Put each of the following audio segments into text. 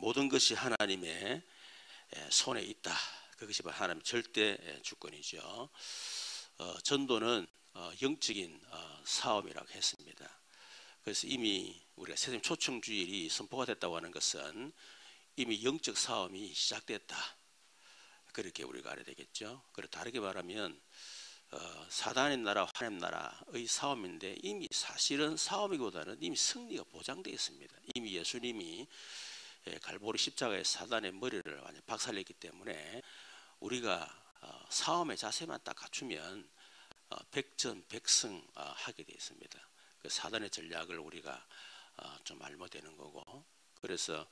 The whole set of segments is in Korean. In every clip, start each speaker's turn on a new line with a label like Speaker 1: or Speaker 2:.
Speaker 1: 모든 것이 하나님의 손에 있다. 그것이 바로 하나님의 절대 주권이죠. 전도는 영적인 사업이라고 했습니다. 그래서 이미 우리가 세상 초청주일이 선포가 됐다고 하는 것은 이미 영적 사업이 시작됐다. 그렇게 우리가 알아야 되겠죠. 그리고 다르게 말하면 사단의 나라, 하나님 나라의 싸움인데 이미 사실은 싸움이보다는 이미 승리가 보장되어 있습니다. 이미 예수님이 갈보리 십자가에 사단의 머리를 완전 박살냈기 때문에 우리가 싸움의 자세만 딱 갖추면 백전백승 하게 되어 있습니다. 그 사단의 전략을 우리가 좀 알면 되는 거고, 그래서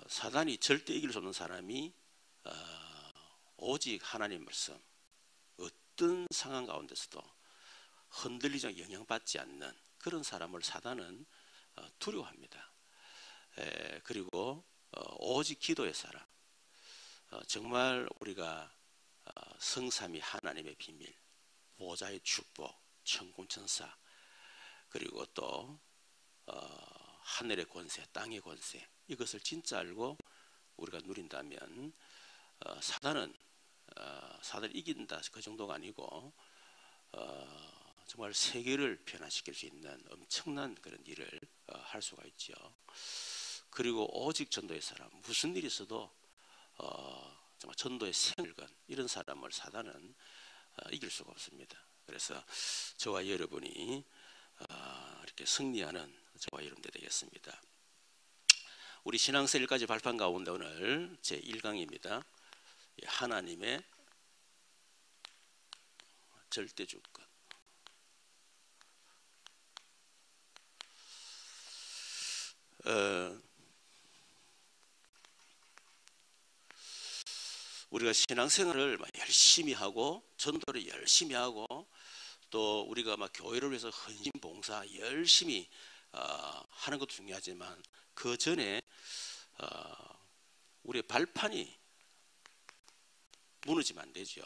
Speaker 1: 사단이 절대 이길 수 없는 사람이 오직 하나님 말씀, 어떤 상황 가운데서도 흔들리지 않고 영향받지 않는 그런 사람을 사단은 두려워합니다. 그리고 오직 기도의 사람, 정말 우리가 성삼위 하나님의 비밀, 보좌의 축복, 천군천사, 그리고 또 하늘의 권세, 땅의 권세, 이것을 진짜 알고 우리가 누린다면 사단은 이긴다 그 정도가 아니고 정말 세계를 변화시킬 수 있는 엄청난 그런 일을 할 수가 있죠. 그리고 오직 전도의 사람, 무슨 일이 있어도 정말 전도의 생을 건 이런 사람을 사단은 이길 수가 없습니다. 그래서 저와 여러분이 이렇게 승리하는 저와 여러분들 되겠습니다. 우리 신앙서 1가지 발판 가운데 오늘 제 1강입니다. 하나님의 절대 주권. 우리가 신앙생활을 열심히 하고 전도를 열심히 하고 또 우리가 막 교회를 위해서 헌신 봉사 열심히 하는 것도 중요하지만 그 전에 우리의 발판이 무너지면 안 되죠.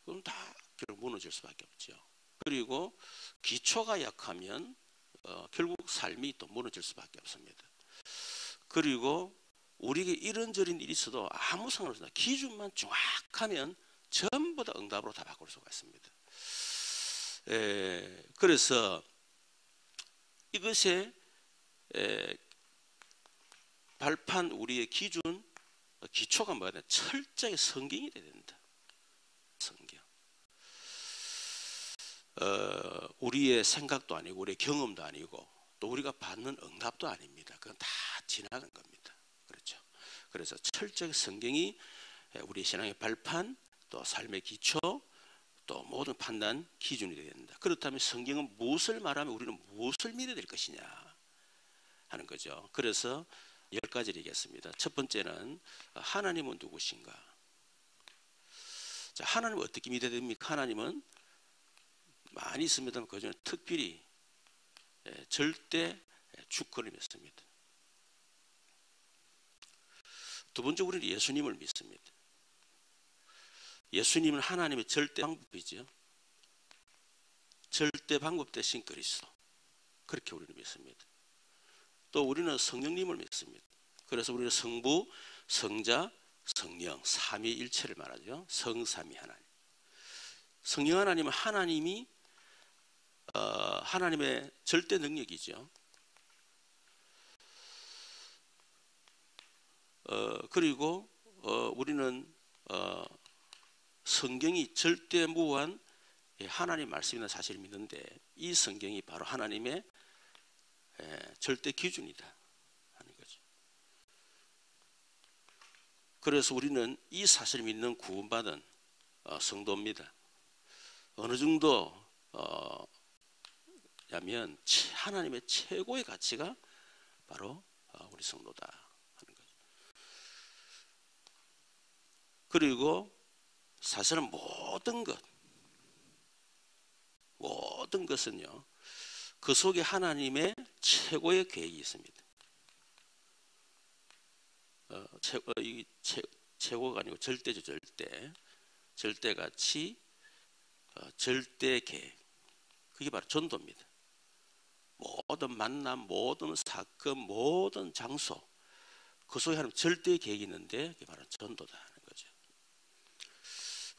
Speaker 1: 그럼 다 결국 무너질 수밖에 없죠. 그리고 기초가 약하면 결국 삶이 또 무너질 수밖에 없습니다. 그리고 우리에게 이런저런 일이 있어도 아무 상관없습니다. 기준만 정확하면 전부 다 응답으로 다 바꿀 수가 있습니다. 그래서 이것의 발판, 우리의 기준, 기초가 뭐가 되냐? 철저하게 성경이 돼야 된다. 성경. 우리의 생각도 아니고 우리의 경험도 아니고 또 우리가 받는 응답도 아닙니다. 그건 다 지나간 겁니다. 그렇죠. 그래서 철저하게 성경이 우리 신앙의 발판, 또 삶의 기초, 또 모든 판단 기준이 되어야 된다. 그렇다면 성경은 무엇을 말하면 우리는 무엇을 믿어야 될 것이냐 하는 거죠. 그래서 10가지를 얘기했습니다. 첫 번째는 하나님은 누구신가? 자, 하나님은 어떻게 믿어야 됩니까? 하나님은 많이 있습니다만 그중에 특별히 절대 주권을 믿습니다. 두 번째, 우리는 예수님을 믿습니다. 예수님은 하나님의 절대 방법이죠. 절대 방법 대신 그리스도. 그렇게 우리는 믿습니다. 또 우리는 성령님을 믿습니다. 그래서 우리는 성부, 성자, 성령, 삼위일체를 말하죠. 성삼위 하나님. 성령 하나님은 하나님의 절대 능력이죠. 그리고 우리는 성경이 절대무한 하나님 말씀이라는 사실을 믿는데 이 성경이 바로 하나님의 절대 기준이다 하는 거죠. 그래서 우리는 이 사실을 믿는 구원받은 성도입니다. 어느 정도 냐면 하나님의 최고의 가치가 바로 우리 성도다 하는 거죠. 그리고 사실은 모든 것은요, 그 속에 하나님의 최고의 계획이 있습니다. 최고가 아니고 절대죠. 절대가치, 절대 계획. 그게 바로 전도입니다. 모든 만남, 모든 사건, 모든 장소, 그 속에 하나님 절대 계획이 있는데 그게 바로 전도다 하는 거죠.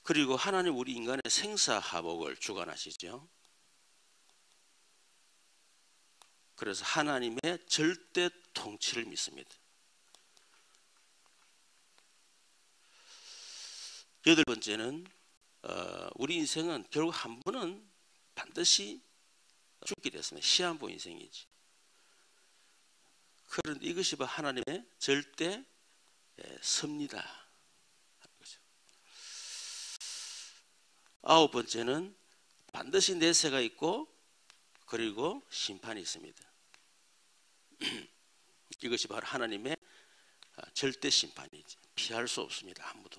Speaker 1: 그리고 하나님 우리 인간의 생사화복을 주관하시죠. 그래서 하나님의 절대 통치를 믿습니다. 여덟 번째는 우리 인생은 결국 한 번은 반드시 죽게 됐습니다. 시한부 인생이지. 그런데 이것이 바로 하나님의 절대 섭니다. 아홉 번째는 반드시 내세가 있고 그리고 심판이 있습니다. 이것이 바로 하나님의 절대 심판이지. 피할 수 없습니다. 아무도.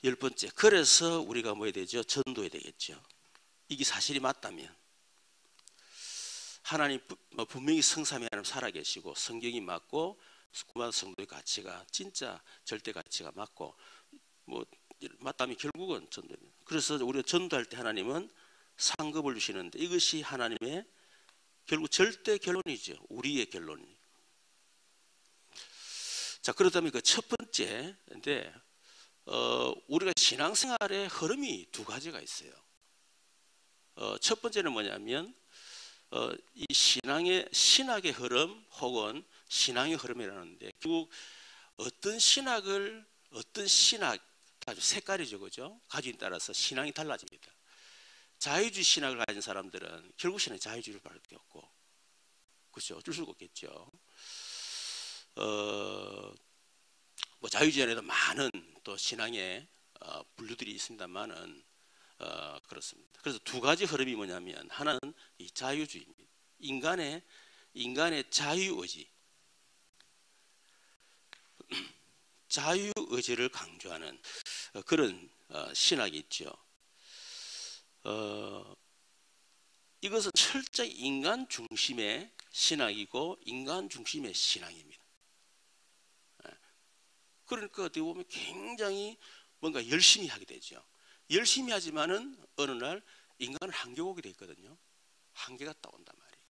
Speaker 1: 열 번째, 그래서 우리가 뭐 해야 되죠? 전도해야 되겠죠. 이게 사실이 맞다면 하나님 분명히 성삼위 하나님 살아계시고 성경이 맞고 구만 성도의 가치가 진짜 절대 가치가 맞고 뭐 맞다면 결국은 전도입니다. 그래서 우리가 전도할 때 하나님은 상급을 주시는데 이것이 하나님의 결국 절대 결론이죠. 우리의 결론. 자, 그렇다면 그 첫 번째인데 우리가 신앙생활의 흐름이 두 가지가 있어요. 첫 번째는 뭐냐면 이 신학의 흐름 혹은 신앙의 흐름이라는데 결국 어떤 신학 아주 색깔이죠, 그죠? 가지에 따라서 신앙이 달라집니다. 자유주의 신학을 가진 사람들은 결국 신앙이 자유주의를 밖에 없고, 그렇죠? 어쩔 수가 없겠죠. 뭐 자유주의 안에도 많은 또 신앙의 분류들이 있습니다만은 그렇습니다. 그래서 두 가지 흐름이 뭐냐면 하나는 이 자유주의입니다. 인간의 자유의지, 자유의지를 강조하는 그런 신학이 있죠. 이것은 철저히 인간 중심의 신학이고 인간 중심의 신앙입니다. 그러니까 어떻게 보면 굉장히 뭔가 열심히 하게 되죠. 열심히 하지만은 어느 날 인간은 한계가 오게 돼 있거든요. 한계가 딱 온단 말이에요.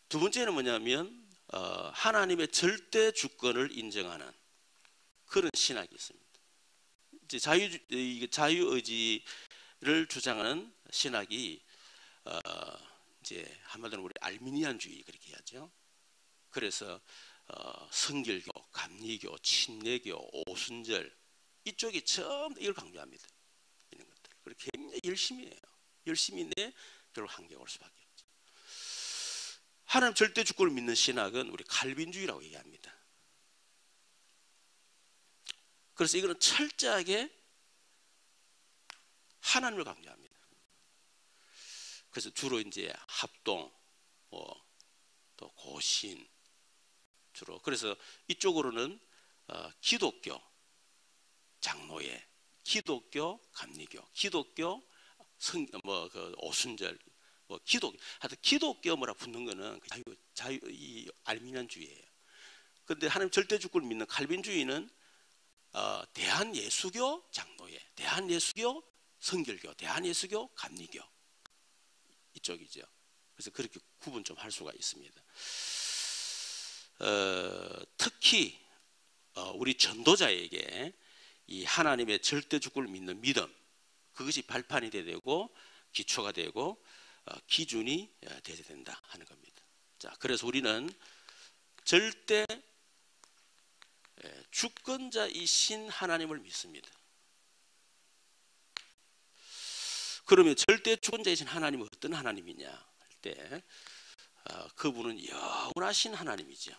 Speaker 1: 두 번째는 뭐냐면 하나님의 절대 주권을 인정하는 그런 신학이 있습니다. 이제 자유의지를 주장하는 신학이 이제 한마디로 우리 알미니안주의 그렇게 해야죠. 그래서 성결교, 감리교, 침례교, 오순절 이쪽이 전부 이걸 강조합니다. 이런 것들. 그렇게 굉장히 열심히 해요. 열심히 내 결국 한계가 올 수밖에 없죠. 하나님 절대 주권을 믿는 신학은 우리 칼빈주의라고 얘기합니다. 그래서 이거는 철저하게 하나님을 강조합니다. 그래서 주로 이제 합동, 또 고신 주로. 그래서 이쪽으로는 기독교 장로회, 기독교 감리교, 기독교 그 오순절, 하여튼 기독교 뭐라 붙는 거는 이 알미니안주의예요. 그런데 하나님 절대 주권을 믿는 칼빈주의는 대한예수교 장로회, 대한예수교 성결교, 대한예수교 감리교 이쪽이죠. 그래서 그렇게 구분 좀 할 수가 있습니다. 특히 우리 전도자에게 이 하나님의 절대 주권을 믿는 믿음, 그것이 발판이 돼야 되고 기초가 되고 기준이 돼야 된다 하는 겁니다. 자, 그래서 우리는 절대 주권자이신 하나님을 믿습니다. 그러면 절대 주권자이신 하나님은 어떤 하나님이냐 할 때 그분은 영원하신 하나님이죠.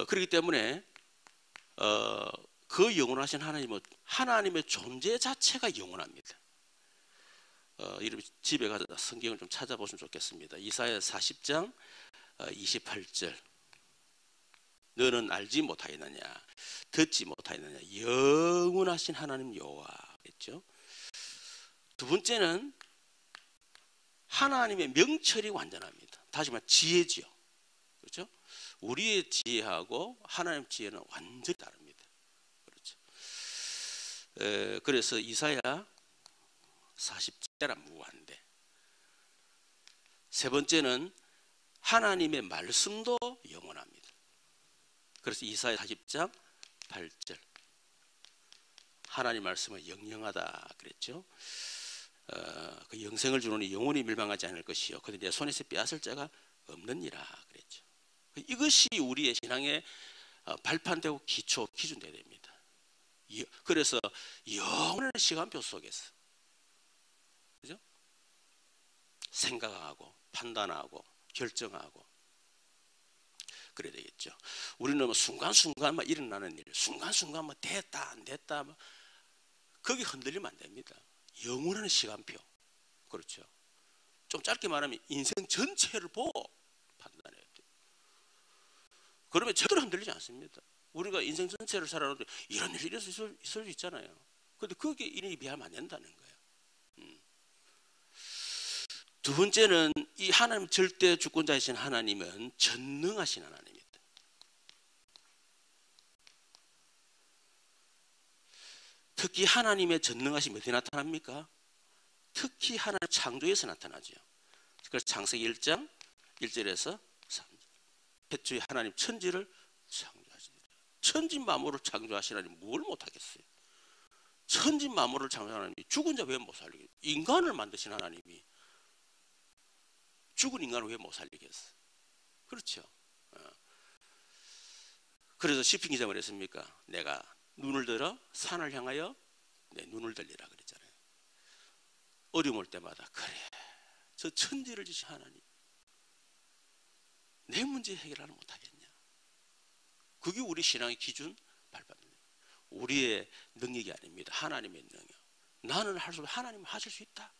Speaker 1: 그렇기 때문에 그 영원하신 하나님은 하나님의 존재 자체가 영원합니다. 이러면 집에 가서 성경을 좀 찾아보시면 좋겠습니다. 이사야 40장 28절. 너는 알지 못하였느냐, 듣지 못하였느냐, 영원하신 하나님 여호와 했죠. 두 번째는 하나님의 명철이 완전합니다. 다시 말해 지혜지요. 그렇죠? 우리의 지혜하고 하나님 지혜는 완전히 다릅니다. 그렇죠? 그래서 이사야 40제라 무한대. 세 번째는 하나님의 말씀도 영원합니다. 그래서 이사야 40장 8절 하나님 말씀은 영영하다 그랬죠. 그 영생을 주노니 영원히 멸망하지 않을 것이요 그들 내 손에서 빼앗을 자가 없느니라 그랬죠. 이것이 우리의 신앙의 발판되고 기초 기준되어야 됩니다. 그래서 영원한 시간표 속에서 그죠? 생각하고 판단하고 결정하고 그래야 되겠죠. 우리는 뭐 순간순간 막 일어나는 일, 순간순간 뭐 됐다 안 됐다 뭐 거기 흔들리면 안 됩니다. 영원한 시간표. 그렇죠. 좀 짧게 말하면 인생 전체를 보고 판단해야 돼요. 그러면 절대로 흔들리지 않습니다. 우리가 인생 전체를 살아가는데 이런 일이 있을 수 있잖아요. 그런데 거기에 일이 비하면 안 된다는 거예요. 두 번째는 이 하나님 절대 주권자이신 하나님은 전능하신 하나님입니다. 특히 하나님의 전능하심이 어디 나타납니까? 특히 하나님 창조에서 나타나죠. 그래서 창세기 1장 1절에서 3절 태초에 하나님 천지를 창조하시니라. 천지 만물을 창조하신 하나님 뭘 못하겠어요? 천지 만물을 창조하신 하나님이 죽은 자 왜 못 살리겠어요? 인간을 만드신 하나님이 죽은 인간을 왜 못 살리겠어? 그렇죠. 그래서 시편 기자가 그랬습니까? 내가 눈을 들어 산을 향하여 내 눈을 들리라 그랬잖아요. 어려움 올 때마다 그래 저 천지를 지신 하나님 내 문제 해결하는 못하겠냐? 그게 우리 신앙의 기준 발판입니다. 우리의 능력이 아닙니다. 하나님의 능력. 나는 할 수 없고 하나님은 하실 수 있다.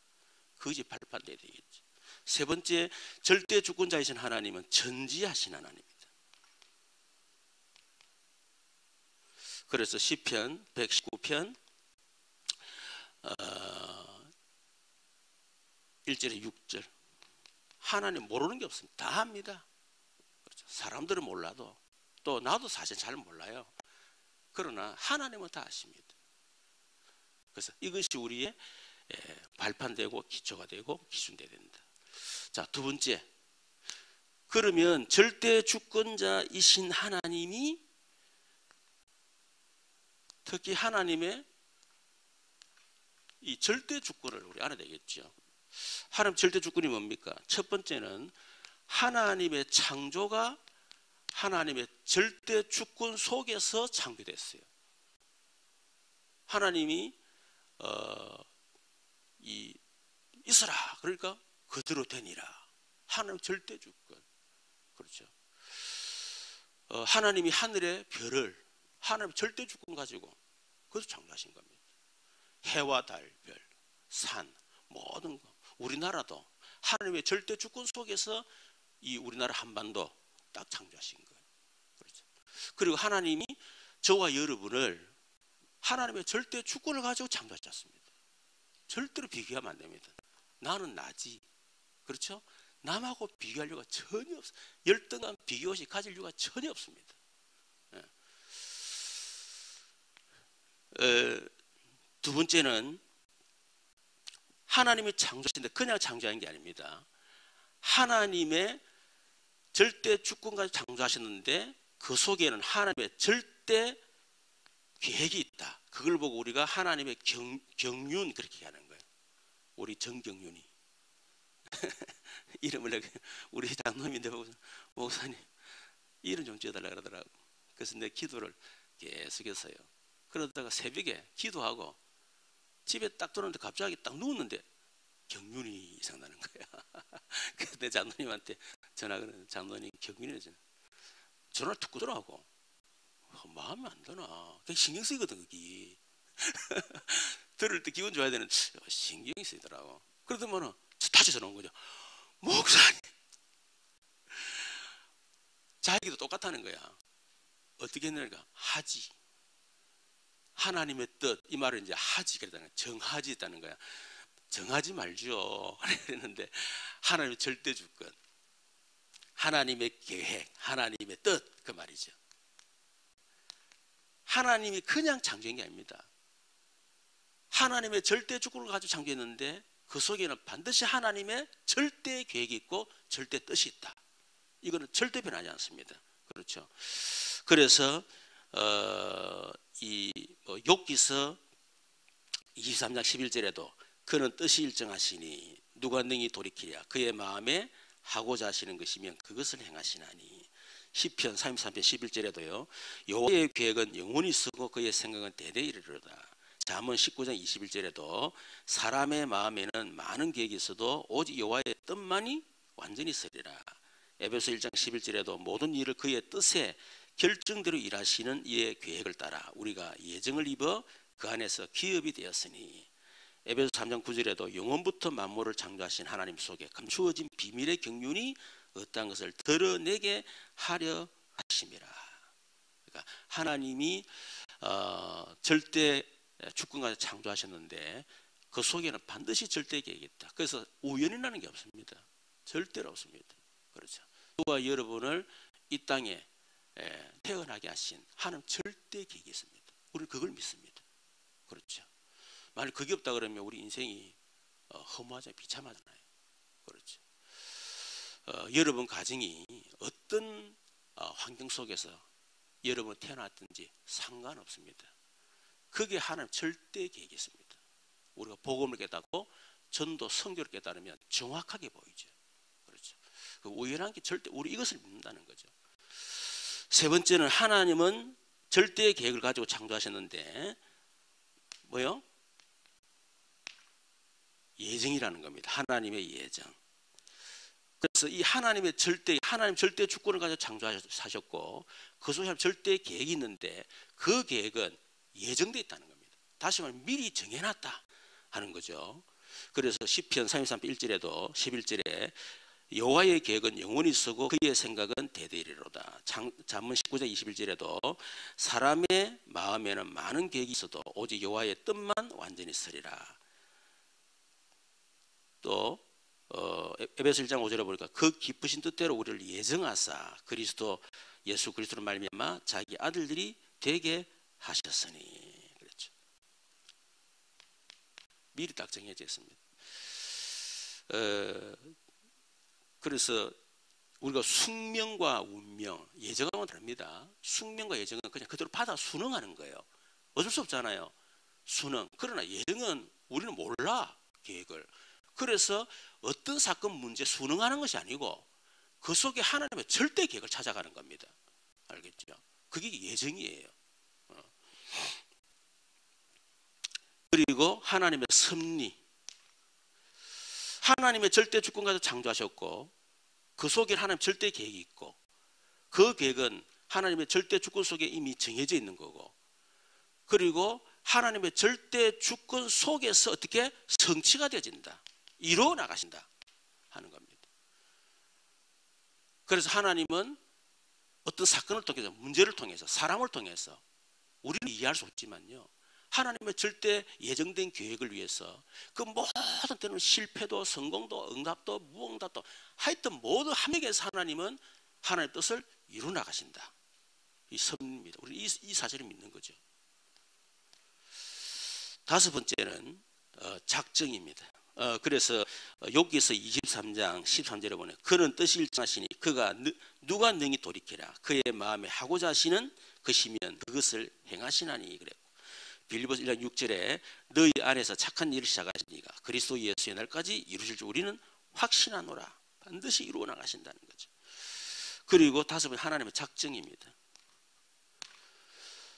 Speaker 1: 그것이 발판돼야 되겠지. 세 번째 절대 주권자이신 하나님은 전지하신 하나님입니다. 그래서 시편 119편 1절에 6절 하나님 모르는 게 없습니다. 다 합니다. 그렇죠. 사람들은 몰라도 또 나도 사실 잘 몰라요. 그러나 하나님은 다 아십니다. 그래서 이것이 우리의 발판되고 기초가 되고 기준돼야 된다. 자, 두 번째 그러면 절대 주권자이신 하나님이 특히 하나님의 이 절대 주권을 우리 알아야 되겠죠. 하나님 절대 주권이 뭡니까? 첫 번째는 하나님의 창조가 하나님의 절대 주권 속에서 창조됐어요. 하나님이 있어라 그러니까 그대로 되니라. 하나님 절대 주권. 그렇죠. 하나님이 하늘의 별을 하나님 절대 주권 가지고 그것을 창조하신 겁니다. 해와 달, 별, 산, 모든 거. 우리나라도 하나님의 절대 주권 속에서 이 우리나라 한반도 딱 창조하신 거예요. 그렇죠. 그리고 하나님이 저와 여러분을 하나님의 절대 주권을 가지고 창조하지 않습니다. 절대로 비교하면 안 됩니다. 나는 나지. 그렇죠? 남하고 비교할 이유가 전혀 없어요. 열등감 비교시 가질 이유가 전혀 없습니다. 두 번째는 하나님이 창조하신데 그냥 창조한 게 아닙니다. 하나님의 절대 주권까지 창조하셨는데 그 속에는 하나님의 절대 계획이 있다. 그걸 보고 우리가 하나님의 경륜 그렇게 하는 거예요. 우리 정경륜이 이름을 우리 장로님인데 목사님 이름 좀 지어달라 그러더라고. 그래서 내 기도를 계속했어요. 그러다가 새벽에 기도하고 집에 딱 들어오는데 갑자기 딱 누웠는데 경륜이 이상나는 거야. 그래서 내 장로님한테 전화하거든. 장로님 경륜이 전화를 듣고 들어가고 마음에 안 드나. 그게 신경 쓰이거든 그게. 들을 때 기분 좋아야 되는 신경이 쓰이더라고. 그러더만은 다시 전화 온 거죠. 목사님 자기도 똑같다는 거야. 어떻게 했느냐 하지. 하나님의 뜻 이 말을 이제 하지 그랬다는 거야. 정하지 했다는 거야. 정하지 말죠 그랬는데 하나님의 절대 주권 하나님의 계획 하나님의 뜻 그 말이죠. 하나님이 그냥 창조한 게 아닙니다. 하나님의 절대 주권을 가지고 창조했는데 그 속에는 반드시 하나님의 절대 계획이 있고 절대 뜻이 있다. 이거는 절대 변하지 않습니다. 그렇죠. 그래서 욥기서 23장 11절에도 그는 뜻이 일정하시니 누가 능히 돌이키랴. 그의 마음에 하고자 하시는 것이면 그것을 행하시나니. 시편 33편 11절에도요. 여호와의 계획은 영원히 쓰고 그의 생각은 대대에 이르리로다. 잠언 19장 21절에도 사람의 마음에는 많은 계획이 있어도 오직 여호와의 뜻만이 완전히 서리라. 에베소 1장 11절에도 모든 일을 그의 뜻에 결정대로 일하시는 이의 계획을 따라 우리가 예정을 입어 그 안에서 기업이 되었으니. 에베소 3장 9절에도 영원부터 만물을 창조하신 하나님 속에 감추어진 비밀의 경륜이 어떠한 것을 드러내게 하려 하심이라. 그러니까 하나님이 절대 주권까지 창조하셨는데 그 속에는 반드시 절대 계획이 있다. 그래서 우연이라는 게 없습니다. 절대로 없습니다. 그렇죠. 누가 여러분을 이 땅에 태어나게 하신 하나님 절대 계획이 있습니다. 우리는 그걸 믿습니다. 그렇죠. 만약 그게 없다 그러면 우리 인생이 허무하잖아요. 비참하잖아요. 그렇죠. 여러분 가정이 어떤 환경 속에서 여러분 태어났든지 상관없습니다. 그게 하나님 절대 계획이 있습니다. 우리가 복음을 깨닫고 전도 선교를 깨달으면 정확하게 보이죠. 그렇죠. 그 우연한 게 절대 우리 이것을 믿는다는 거죠. 세 번째는 하나님은 절대 계획을 가지고 창조하셨는데 뭐요? 예정이라는 겁니다. 하나님의 예정. 그래서 이 하나님 절대 주권을 가지고 창조하셨고 그 속에 절대 계획이 있는데 그 계획은 예정되어 있다는 겁니다. 다시 말하면 미리 정해놨다 하는 거죠. 그래서 시편 33편 1절에도 11절에 여호와의 계획은 영원히 쓰고 그의 생각은 대대이리로다. 잠언 19장 21절에도 사람의 마음에는 많은 계획이 있어도 오직 여호와의 뜻만 완전히 서리라. 또 에베소 1장 5절에 보니까 그 기쁘신 뜻대로 우리를 예정하사 예수 그리스도로 말미암아 자기 아들들이 되게 하셨으니. 그렇죠. 미리 딱 정해져 있습니다. 그래서 우리가 숙명과 운명, 예정하고는 다릅니다. 숙명과 예정은 그냥 그대로 받아 순응하는 거예요. 어쩔 수 없잖아요. 순응. 그러나 예정은 우리는 몰라, 계획을. 그래서 어떤 사건 문제 순응하는 것이 아니고 그 속에 하나님의 절대 계획을 찾아가는 겁니다. 알겠죠? 그게 예정이에요. 그리고 하나님의 섭리, 하나님의 절대 주권 가지고 창조하셨고 그 속에 하나님 절대 계획이 있고 그 계획은 하나님의 절대 주권 속에 이미 정해져 있는 거고, 그리고 하나님의 절대 주권 속에서 어떻게 성취가 되어진다, 이루어 나가신다 하는 겁니다. 그래서 하나님은 어떤 사건을 통해서, 문제를 통해서, 사람을 통해서 우리는 이해할 수 없지만요, 하나님의 절대 예정된 계획을 위해서 그 모든 때는 실패도 성공도 응답도 무응답도 하여튼 모든 함에게서 하나님은 하나님의 뜻을 이루어 나가신다. 이 섭리입니다. 우리 이 사실을 믿는 거죠. 다섯 번째는 작정입니다. 그래서 욥기서 23장 13절에 보면 그는 뜻이 일정하시니 누가 능히 돌이키랴. 그의 마음에 하고자 하시는 것이면 그것을 행하시나니. 그랬고 빌립보서 1장 6절에 너희 안에서 착한 일을 시작하시니가 그리스도 예수의 날까지 이루실 줄 우리는 확신하노라. 반드시 이루어 나가신다는 거죠. 그리고 다섯 번째 하나님의 작정입니다.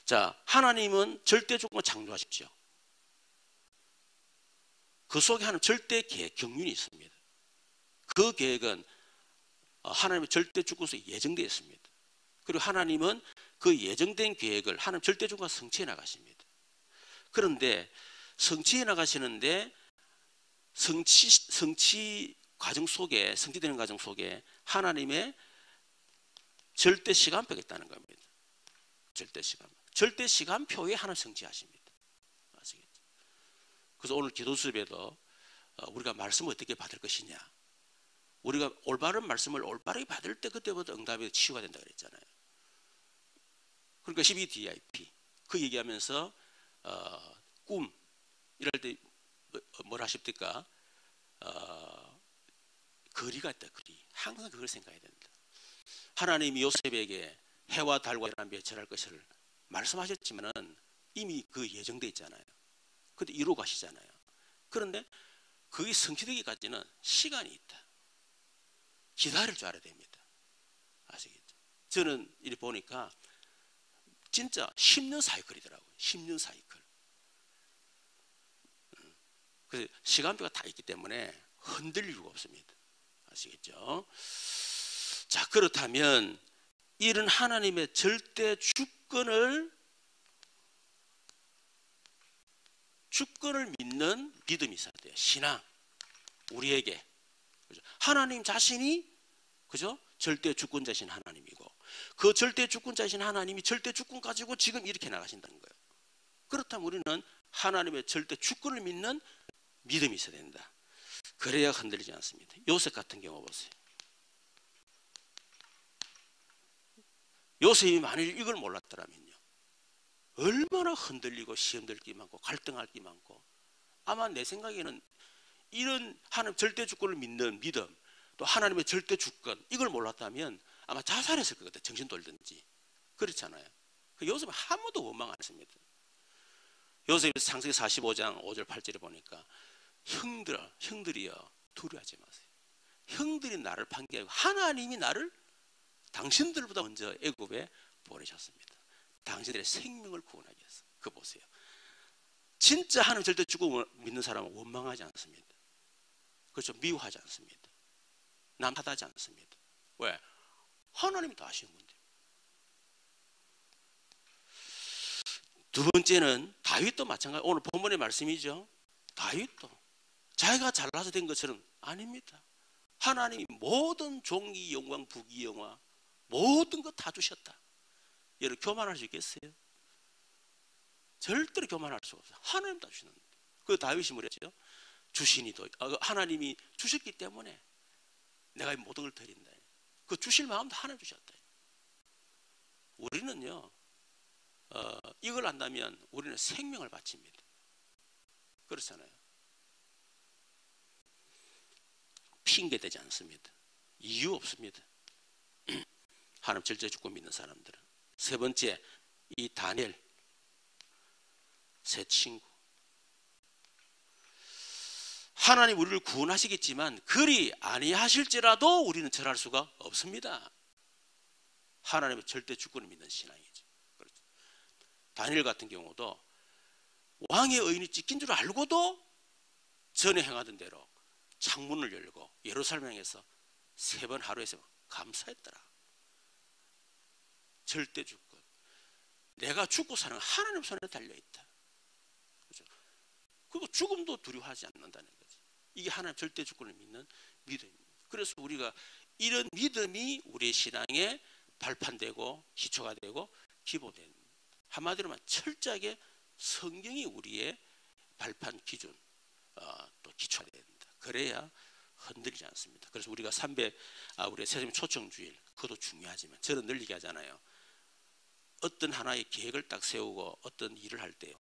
Speaker 1: 자, 하나님은 절대 조건을 창조하십시오. 그 속에 하나님 절대 계획, 경륜이 있습니다. 그 계획은 하나님의 절대 주권 속에 예정되어 있습니다. 그리고 하나님은 그 예정된 계획을 하나님 절대 주권과 성취해 나가십니다. 그런데 성취해 나가시는데 성취 과정 속에, 성취되는 과정 속에 하나님의 절대 시간표가 있다는 겁니다. 절대 시간표에 하나님 성취하십니다. 아시겠죠? 그래서 오늘 기도 수업에도 우리가 말씀을 어떻게 받을 것이냐, 우리가 올바른 말씀을 올바르게 받을 때 그때부터 응답이 치유가 된다 그랬잖아요. 그러니까 12DIP 그 얘기하면서 꿈, 이럴 때 뭘 하십니까? 거리가 있다. 거리. 항상 그걸 생각해야 된다. 하나님이 요셉에게 해와 달과 이란 멸절할 것을 말씀하셨지만은 이미 그 예정돼 있잖아요. 근데 이루어 가시잖아요. 그런데 그게 성취되기까지는 시간이 있다. 기다릴 줄 알아야 됩니다. 아시겠죠? 저는 이렇게 보니까 진짜 10년 사이클이더라고요. 10년 사이클. 그래서 시간표가 다 있기 때문에 흔들릴 이유가 없습니다. 아시겠죠? 자, 그렇다면 이런 하나님의 절대 주권을 믿는 믿음이 있어야 돼요. 신앙. 우리에게. 그죠? 하나님 자신이, 그죠? 절대 주권자신 하나님이고, 그 절대 주권자신 하나님이 절대 주권 가지고 지금 이렇게 나가신다는 거예요. 그렇다면 우리는 하나님의 절대 주권을 믿는 믿음이 있어야 된다. 그래야 흔들리지 않습니다. 요셉 같은 경우 보세요. 요셉이 만일 이걸 몰랐더라면요, 얼마나 흔들리고 시험될 게 많고 갈등할 게 많고, 아마 내 생각에는 이런 하나님 절대 주권을 믿는 믿음, 또 하나님의 절대 주권, 이걸 몰랐다면 아마 자살했을 것 같아요. 정신 돌든지. 그렇잖아요. 요셉은 한 번도 원망 안 했습니다. 요셉이 창세기 45장 5절 8절에 보니까 형들이여 두려워하지 마세요. 형들이 나를 판결하고 하나님이 나를 당신들보다 먼저 애굽에 보내셨습니다. 당신들의 생명을 구원하기 위해서. 그거 보세요. 진짜 하나님 절대 주권을 믿는 사람은 원망하지 않습니다. 그렇죠? 미워하지 않습니다. 남 탓하지 않습니다. 왜? 하나님이 다 하시는 건데. 두 번째는 다윗도 마찬가지. 오늘 본문의 말씀이죠. 다윗도 자기가 잘나서 된 것처럼 아닙니다. 하나님이 모든 종이 영광 부귀 영화 모든 것 다 주셨다. 여러분 교만할 수 있겠어요? 절대로 교만할 수가 없어요. 하나님 다 주시는 거예요. 그 다윗이 뭐랬죠? 주시니도 하나님이 주셨기 때문에 내가 이 모든 걸 드린다. 그 주실 마음도 하나님 주셨다. 우리는요, 이걸 안다면 우리는 생명을 바칩니다. 그렇잖아요. 핑계 대지 않습니다. 이유 없습니다. 하나님 절대 주권 믿는 사람들은. 세 번째, 이 다니엘 새 친구. 하나님 우리를 구원하시겠지만 그리 아니하실지라도 우리는 절할 수가 없습니다. 하나님의 절대 주권을 믿는 신앙이죠. 그렇죠. 다니엘 같은 경우도 왕의 의인이 찢긴 줄 알고도 전에 행하던 대로 창문을 열고 예루살렘에서 3번 하루에 3번 감사했더라. 절대 주권. 내가 죽고 사는 하나님 손에 달려있다. 그렇죠? 그리고 죽음도 두려워하지 않는다는 거죠. 이게 하나님 절대 주권을 믿는 믿음입니다. 그래서 우리가 이런 믿음이 우리의 신앙에 발판되고 기초가 되고 기본됩니다. 한마디로만 철저하게 성경이 우리의 발판 기준, 또 기초가 됩니다. 그래야 흔들리지 않습니다. 그래서 우리가 우리의 새로운 초청주일, 그것도 중요하지만 저는 늘 얘기하잖아요. 어떤 하나의 계획을 딱 세우고 어떤 일을 할 때요,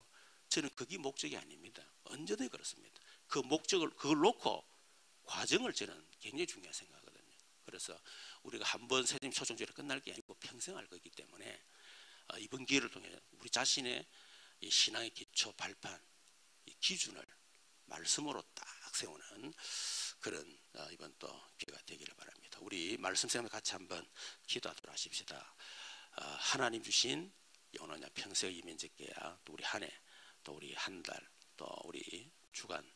Speaker 1: 저는 그게 목적이 아닙니다. 언제든 그렇습니다. 그 목적을 그걸 놓고 과정을 저는 굉장히 중요하게 생각하거든요. 그래서 우리가 한번 새로운 초청주일이 끝날 게 아니고 평생 할 거기 때문에 이번 기회를 통해 우리 자신의 이 신앙의 기초 발판, 이 기준을 말씀으로 딱 세우는 그런 이번 또 기회가 되기를 바랍니다. 우리 말씀 생각에 같이 한번 기도하도록 하십시다. 하나님 주신 영원한 평생의 이면제계야, 또 우리 한 해, 또 우리 한 달, 또 우리 주간,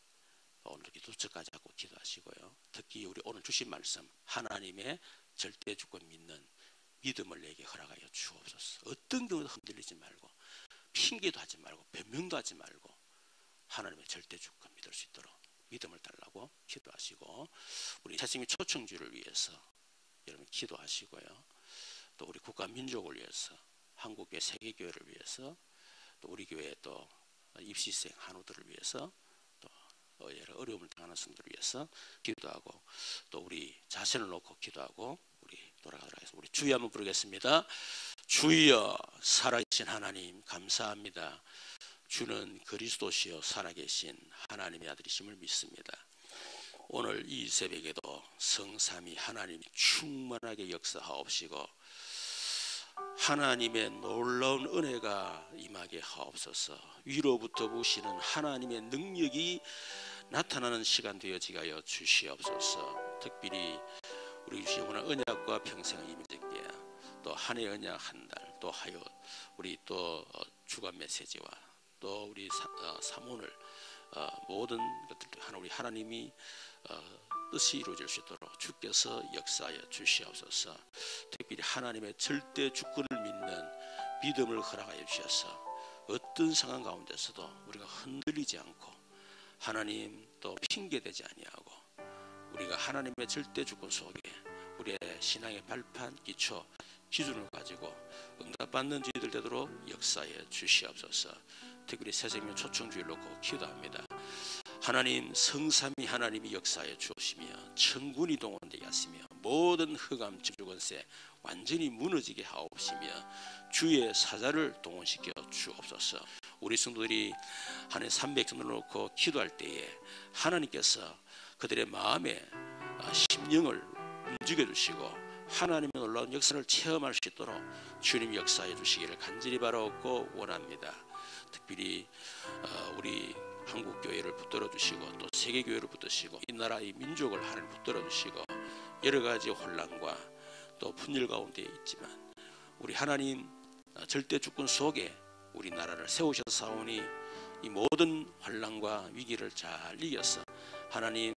Speaker 1: 오늘 기도처까지 하고 기도하시고요. 특히 우리 오늘 주신 말씀, 하나님의 절대 주권 믿는 믿음을 내게 허락하여 주옵소서. 어떤 경우도 흔들리지 말고 핑계도 하지 말고 변명도 하지 말고 하나님의 절대 주권 믿을 수 있도록 믿음을 달라고 기도하시고, 우리 새생명 초청주를 위해서 여러분 기도하시고요. 또 우리 국가 민족을 위해서, 한국교회 세계교회를 위해서, 또 우리 교회 또 입시생 한우들을 위해서, 또 여러 어려움을 당하는 성도를 위해서 기도하고, 또 우리 자신을 놓고 기도하고 우리 돌아가도록 하겠습니다. 우리 주여 한번 부르겠습니다. 주여 살아계신 하나님 감사합니다. 주는 그리스도시요 살아계신 하나님의 아들이심을 믿습니다. 오늘 이 새벽에도 성삼위 하나님이 충만하게 역사하옵시고 하나님의 놀라운 은혜가 임하게 하옵소서. 위로부터 부시는 하나님의 능력이 나타나는 시간 되어지게 하여 주시옵소서. 특별히 우리 영원한 언약과 평생의 임직계, 또 한 해 언약 한 달, 또 하여 우리 또 주간 메시지와 또 우리 사문을 모든 것들 하나 우리 하나님이 뜻이 이루어질 수 있도록 주께서 역사하여 주시옵소서. 특별히 하나님의 절대 주권을 믿는 믿음을 허락하여 주셔서 어떤 상황 가운데서도 우리가 흔들리지 않고 하나님 또 핑계대지 아니하고 우리가 하나님의 절대 주권 속에 우리의 신앙의 발판, 기초, 기준을 가지고 응답받는 저희들 되도록 역사해 주시옵소서. 특별히 새생명 초청주의를 놓고 기도합니다. 하나님 성삼위 하나님이 역사해 주시며 천군이 동원되게 하시며 모든 흑암 주권세 완전히 무너지게 하옵시며 주의 사자를 동원시켜 주옵소서. 우리 성도들이 한 해 300선을 놓고 기도할 때에 하나님께서 그들의 마음에 심령을 움직여 주시고 하나님의 놀라운 역사를 체험할 수 있도록 주님 역사해 주시기를 간절히 바라옵고 원합니다. 특별히 우리 한국 교회를 붙들어 주시고 또 세계 교회를 붙드시고 이 나라의 민족을 하나님 붙들어 주시고 여러 가지 혼란과 또 분열 가운데 있지만 우리 하나님 절대 주권 속에 우리 나라를 세우셔서 사오니 이 모든 환난과 위기를 잘 이겨서 하나님